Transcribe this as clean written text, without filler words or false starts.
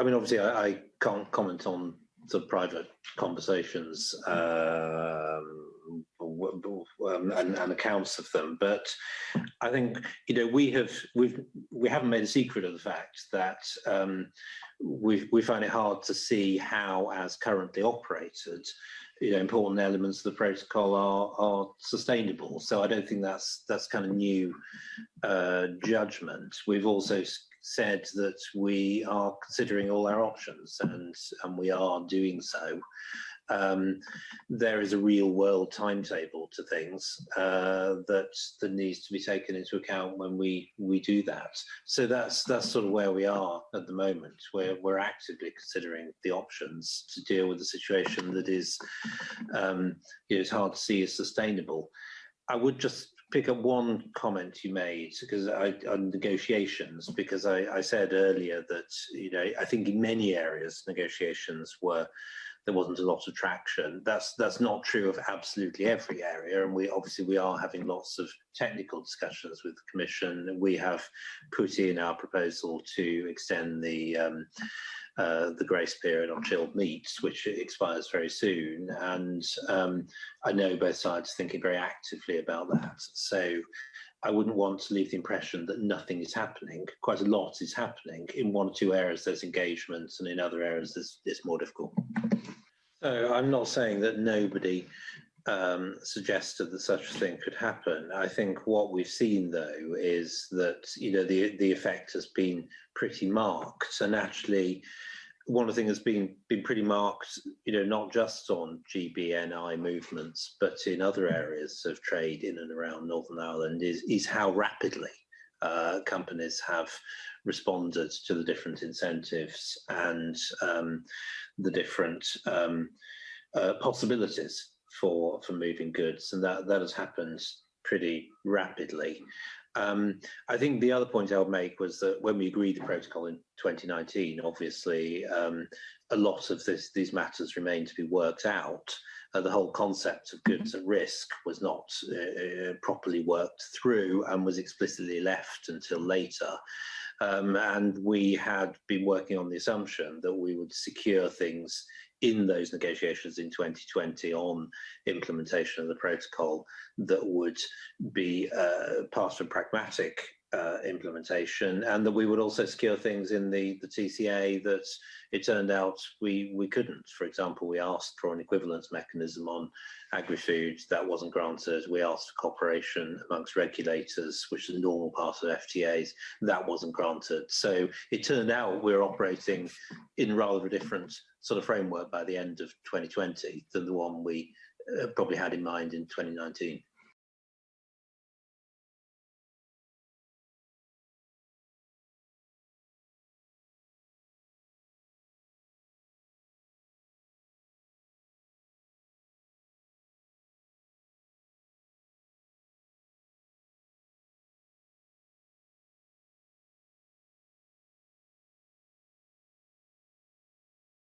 I mean, obviously, I can't comment on the private conversations and accounts of them, but I think we haven't made a secret of the fact that we find it hard to see how, as currently operated, important elements of the protocol are sustainable. So I don't think that's kind of new judgment. We've also said that we are considering all our options, and we are doing so. There is a real world timetable to things that needs to be taken into account when we do that. So that's sort of where we are at the moment, where we're actively considering the options to deal with the situation that is it's hard to see as sustainable. I would just pick up one comment you made on negotiations, because I said earlier that I think in many areas negotiations there wasn't a lot of traction. That's not true of absolutely every area, and we are having lots of technical discussions with the Commission. We have put in our proposal to extend the grace period on chilled meats, which expires very soon, and I know both sides are thinking very actively about that. So I wouldn't want to leave the impression that nothing is happening. Quite a lot is happening. In one or two areas there's engagement, and in other areas it's more difficult. So I'm not saying that nobody suggested that such a thing could happen. I think what we've seen, though, is that the effect has been pretty marked, and actually one of the things that's been pretty marked, not just on GBNI movements, but in other areas of trade in and around Northern Ireland, is how rapidly companies have responded to the different incentives and the different possibilities for moving goods, and that has happened pretty rapidly. I think the other point I would make was that when we agreed the protocol in 2019, obviously a lot of these matters remain to be worked out. The whole concept of goods at risk was not properly worked through and was explicitly left until later. And we had been working on the assumption that we would secure things in those negotiations in 2020 on implementation of the protocol that would be part of a pragmatic implementation, and that we would also secure things in the TCA that it turned out we couldn't. For example, we asked for an equivalence mechanism on agri-food, that wasn't granted. We asked for cooperation amongst regulators, which is a normal part of FTAs, that wasn't granted. So it turned out we're operating in rather a different sort of framework by the end of 2020 than the one we probably had in mind in 2019.